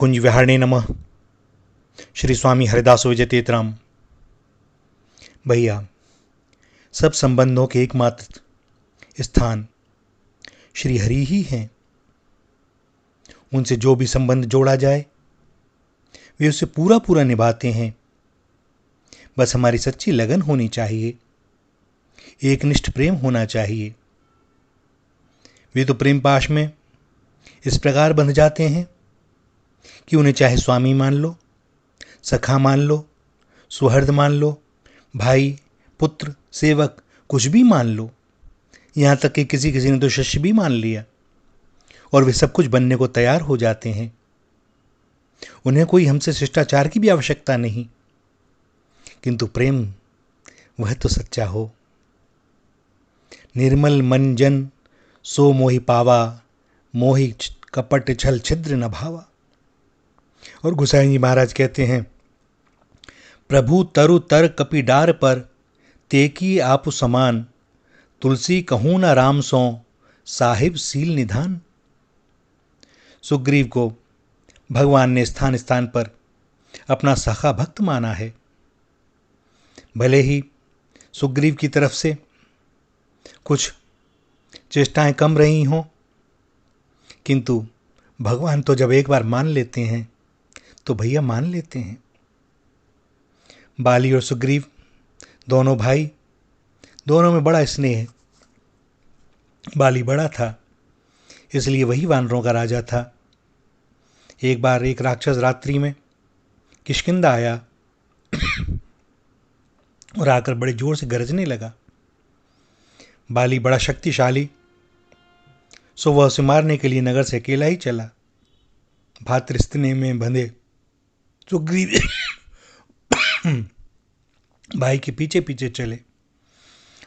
कुंज विहारणे नमः। श्री स्वामी हरिदास विजय तीर्थराम। भैया, सब संबंधों के एकमात्र स्थान श्री हरि ही हैं। उनसे जो भी संबंध जोड़ा जाए वे उसे पूरा पूरा निभाते हैं। बस हमारी सच्ची लगन होनी चाहिए, एकनिष्ठ प्रेम होना चाहिए। वे तो प्रेम पाश में इस प्रकार बंध जाते हैं कि उन्हें चाहे स्वामी मान लो, सखा मान लो, सुहृद मान लो, भाई, पुत्र, सेवक, कुछ भी मान लो। यहाँ तक कि किसी किसी ने तो शिष्य भी मान लिया और वे सब कुछ बनने को तैयार हो जाते हैं। उन्हें कोई हमसे शिष्टाचार की भी आवश्यकता नहीं, किंतु प्रेम वह तो सच्चा हो। निर्मल मन जन सो मोहि पावा, मोहि कपट छल छिद्र न भावा। और गोसाई जी महाराज कहते हैं, प्रभु तरु तर कपि डार पर, तेकी आप समान, तुलसी कहूँ न राम सो, साहिब सील निधान। सुग्रीव को भगवान ने स्थान स्थान पर अपना सखा भक्त माना है। भले ही सुग्रीव की तरफ से कुछ चेष्टाएं कम रही हों, किंतु भगवान तो जब एक बार मान लेते हैं तो भैया मान लेते हैं। बाली और सुग्रीव दोनों भाई, दोनों में बड़ा स्नेह है। बाली बड़ा था, इसलिए वही वानरों का राजा था। एक बार एक राक्षस रात्रि में किष्किंधा आया और आकर बड़े जोर से गरजने लगा। बाली बड़ा शक्तिशाली, सो वह उसे मारने के लिए नगर से अकेला ही चला। भातृस्नेह में बंधे सुग्रीव भाई के पीछे पीछे चले।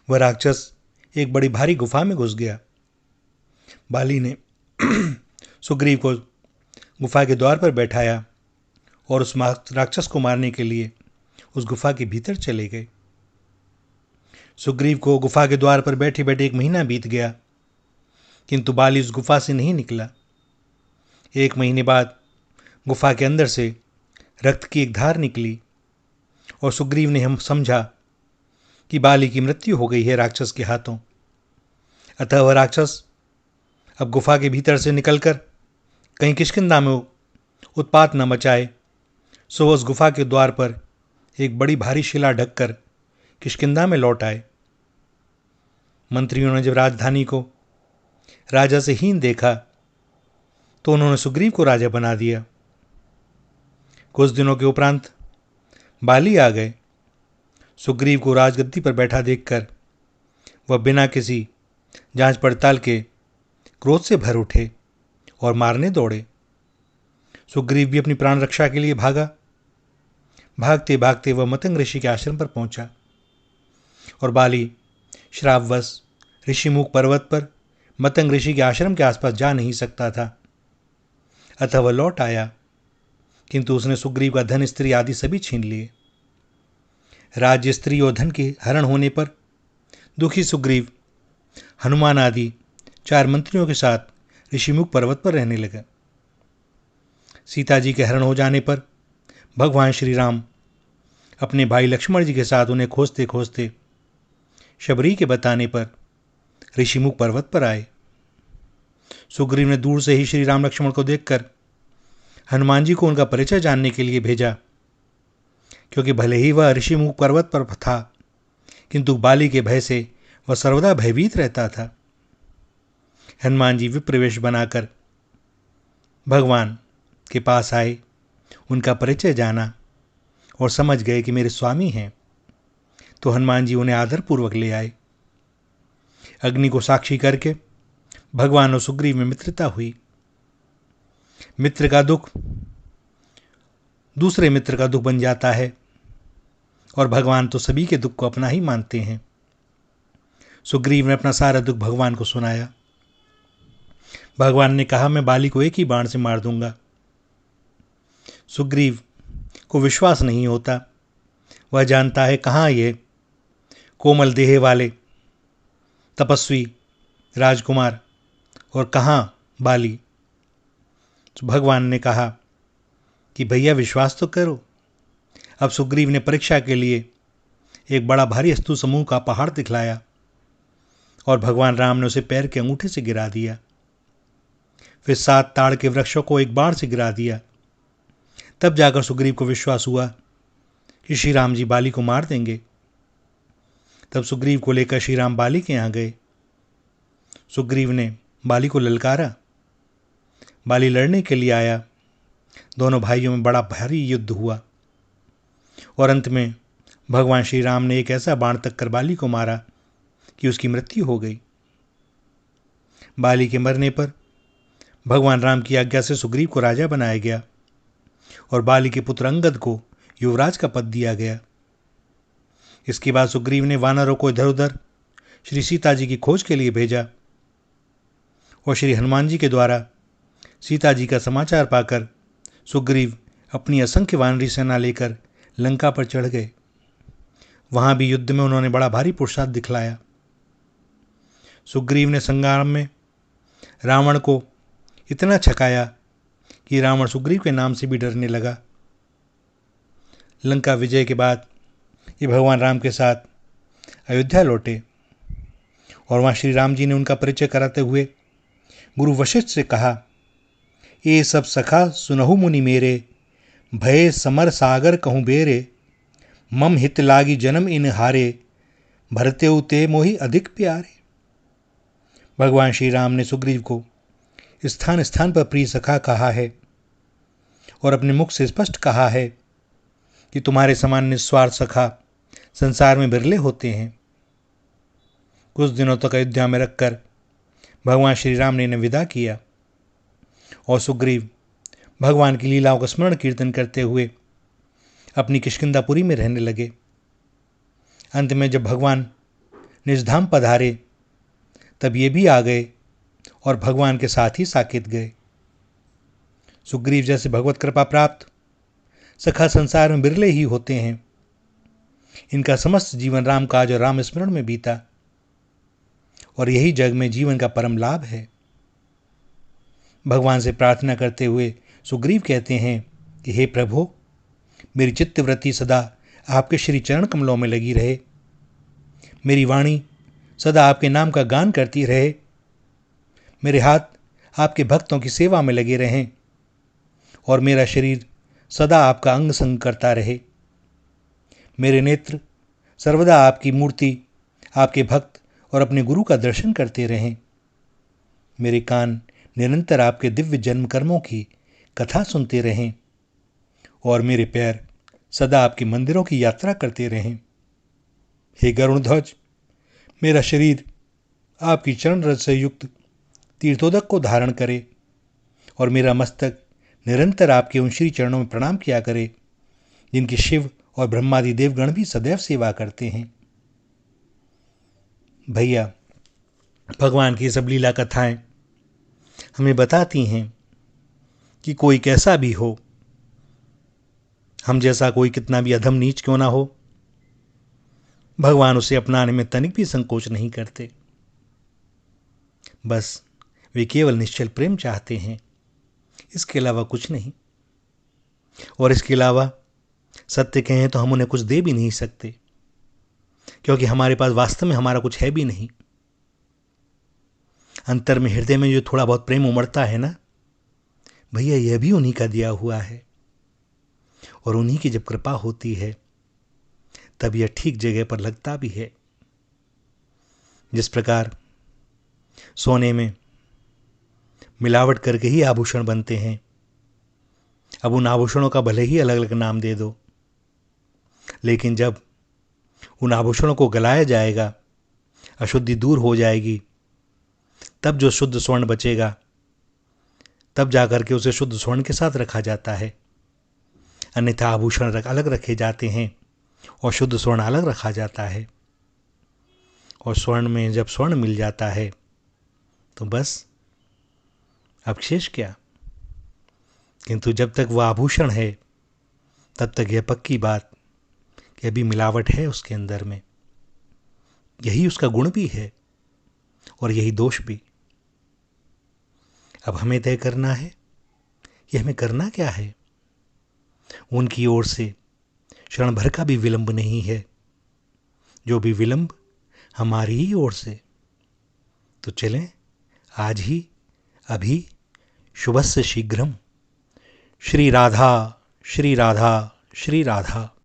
वह राक्षस एक बड़ी भारी गुफा में घुस गया। बाली ने सुग्रीव को गुफा के द्वार पर बैठाया और उस राक्षस को मारने के लिए उस गुफा के भीतर चले गए। सुग्रीव को गुफा के द्वार पर बैठे बैठे 1 महीना बीत गया, किंतु बाली उस गुफा से नहीं निकला। 1 महीने बाद गुफा के अंदर से रक्त की एक धार निकली और सुग्रीव ने हम समझा कि बाली की मृत्यु हो गई है राक्षस के हाथों। अतः वह राक्षस अब गुफा के भीतर से निकलकर कहीं किष्किंधा में उत्पात न मचाए, सो उस गुफा के द्वार पर एक बड़ी भारी शिला ढककर किष्किंधा में लौट आए। मंत्रियों ने जब राजधानी को राजा से हीन देखा तो उन्होंने सुग्रीव को राजा बना दिया। कुछ दिनों के उपरांत बाली आ गए। सुग्रीव को राजगद्दी पर बैठा देखकर वह बिना किसी जांच पड़ताल के क्रोध से भर उठे और मारने दौड़े। सुग्रीव भी अपनी प्राण रक्षा के लिए भागा। भागते भागते वह मतंग ऋषि के आश्रम पर पहुंचा और बाली श्रापवश ऋषिमुख पर्वत पर मतंग ऋषि के आश्रम के आसपास जा नहीं सकता था। अतः वह लौट आया, किंतु उसने सुग्रीव का धन, स्त्री आदि सभी छीन लिए। राज्य, स्त्री और धन के हरण होने पर दुखी सुग्रीव हनुमान आदि 4 मंत्रियों के साथ ऋषिमुख पर्वत पर रहने लगा। सीता जी के हरण हो जाने पर भगवान श्री राम अपने भाई लक्ष्मण जी के साथ उन्हें खोजते खोजते शबरी के बताने पर ऋषिमुख पर्वत पर आए। सुग्रीव ने दूर से ही श्री राम लक्ष्मण को देखकर हनुमान जी को उनका परिचय जानने के लिए भेजा, क्योंकि भले ही वह ऋषिमुख पर्वत पर था, किंतु बाली के भय से वह सर्वदा भयभीत रहता था। हनुमान जी विप्रवेश बनाकर भगवान के पास आए, उनका परिचय जाना और समझ गए कि मेरे स्वामी हैं। तो हनुमान जी उन्हें आदरपूर्वक ले आए। अग्नि को साक्षी करके भगवान और सुग्रीव में मित्रता हुई। मित्र का दुख दूसरे मित्र का दुख बन जाता है और भगवान तो सभी के दुख को अपना ही मानते हैं। सुग्रीव ने अपना सारा दुख भगवान को सुनाया। भगवान ने कहा, मैं बाली को एक ही बाण से मार दूंगा। सुग्रीव को विश्वास नहीं होता। वह जानता है कहाँ ये कोमल देह वाले तपस्वी राजकुमार और कहाँ बाली। तो भगवान ने कहा कि भैया विश्वास तो करो। अब सुग्रीव ने परीक्षा के लिए एक बड़ा भारी अस्तु समूह का पहाड़ दिखलाया और भगवान राम ने उसे पैर के अंगूठे से गिरा दिया। फिर 7 ताड़ के वृक्षों को एक बाण से गिरा दिया। तब जाकर सुग्रीव को विश्वास हुआ कि श्री राम जी बाली को मार देंगे। तब सुग्रीव को लेकर श्री राम बाली के यहाँ गए। सुग्रीव ने बाली को ललकारा। बाली लड़ने के लिए आया। दोनों भाइयों में बड़ा भारी युद्ध हुआ और अंत में भगवान श्री राम ने एक ऐसा बाण तक कर बाली को मारा कि उसकी मृत्यु हो गई। बाली के मरने पर भगवान राम की आज्ञा से सुग्रीव को राजा बनाया गया और बाली के पुत्र अंगद को युवराज का पद दिया गया। इसके बाद सुग्रीव ने वानरों को इधर उधर श्री सीता जी की खोज के लिए भेजा और श्री हनुमान जी के द्वारा सीता जी का समाचार पाकर सुग्रीव अपनी असंख्य वानरी सेना लेकर लंका पर चढ़ गए। वहां भी युद्ध में उन्होंने बड़ा भारी पुरुषार्थ दिखलाया। सुग्रीव ने संग्राम में रावण को इतना छकाया कि रावण सुग्रीव के नाम से भी डरने लगा। लंका विजय के बाद ये भगवान राम के साथ अयोध्या लौटे और वहाँ श्री राम जी ने उनका परिचय कराते हुए गुरु वशिष्ठ से कहा, ये सब सखा सुनहु मुनि मेरे, भय समर सागर कहूँ बेरे, मम हित लागी जन्म इन हारे, भरतेउ ते मोहि अधिक प्यारे। भगवान श्री राम ने सुग्रीव को स्थान स्थान पर प्रिय सखा कहा है और अपने मुख से स्पष्ट कहा है कि तुम्हारे समान निस्वार्थ सखा संसार में बिरले होते हैं। कुछ दिनों तक अयोध्या में रखकर भगवान श्री राम ने इन्हें विदा किया और सुग्रीव भगवान की लीलाओं का स्मरण कीर्तन करते हुए अपनी किष्किंधापुरी में रहने लगे। अंत में जब भगवान निजधाम पधारे तब ये भी आ गए और भगवान के साथ ही साकेत गए। सुग्रीव जैसे भगवत कृपा प्राप्त सखा संसार में बिरले ही होते हैं। इनका समस्त जीवन राम काज और राम स्मरण में बीता और यही जग में जीवन का परम लाभ है। भगवान से प्रार्थना करते हुए सुग्रीव कहते हैं कि हे प्रभु, मेरी चित्तवृत्ति सदा आपके श्री चरण कमलों में लगी रहे, मेरी वाणी सदा आपके नाम का गान करती रहे, मेरे हाथ आपके भक्तों की सेवा में लगे रहें और मेरा शरीर सदा आपका अंग संग करता रहे। मेरे नेत्र सर्वदा आपकी मूर्ति, आपके भक्त और अपने गुरु का दर्शन करते रहें। मेरे कान निरंतर आपके दिव्य जन्म कर्मों की कथा सुनते रहें और मेरे पैर सदा आपके मंदिरों की यात्रा करते रहें। हे गरुड़ध्वज, मेरा शरीर आपकी चरण रज से युक्त तीर्थोदक को धारण करे और मेरा मस्तक निरंतर आपके उन श्री चरणों में प्रणाम किया करे जिनकी शिव और ब्रह्मादि देवगण भी सदैव सेवा करते हैं। भैया, भगवान की सब लीला कथाएं हमें बताती हैं कि कोई कैसा भी हो, हम जैसा कोई कितना भी अधम नीच क्यों ना हो, भगवान उसे अपनाने में तनिक भी संकोच नहीं करते। बस वे केवल निश्चल प्रेम चाहते हैं, इसके अलावा कुछ नहीं। और इसके अलावा सत्य कहें तो हम उन्हें कुछ दे भी नहीं सकते, क्योंकि हमारे पास वास्तव में हमारा कुछ है भी नहीं। अंतर में, हृदय में जो थोड़ा बहुत प्रेम उमड़ता है ना भैया, यह भी उन्हीं का दिया हुआ है और उन्हीं की जब कृपा होती है तब यह ठीक जगह पर लगता भी है। जिस प्रकार सोने में मिलावट करके ही आभूषण बनते हैं, अब उन आभूषणों का भले ही अलग अलग नाम दे दो, लेकिन जब उन आभूषणों को गलाया जाएगा, अशुद्धि दूर हो जाएगी, तब जो शुद्ध स्वर्ण बचेगा, तब जाकर के उसे शुद्ध स्वर्ण के साथ रखा जाता है। अन्यथा आभूषण अलग रखे जाते हैं और शुद्ध स्वर्ण अलग रखा जाता है। और स्वर्ण में जब स्वर्ण मिल जाता है तो बस अब शेष क्या। किंतु जब तक वह आभूषण है तब तक यह पक्की बात कि अभी मिलावट है उसके अंदर में। यही उसका गुण भी है और यही दोष भी। अब हमें तय करना है कि हमें करना क्या है। उनकी ओर से क्षण भर का भी विलंब नहीं है, जो भी विलंब हमारी ही ओर से। तो चलें आज ही, अभी, शुभस्य शीघ्रम। श्री राधा, श्री राधा, श्री राधा।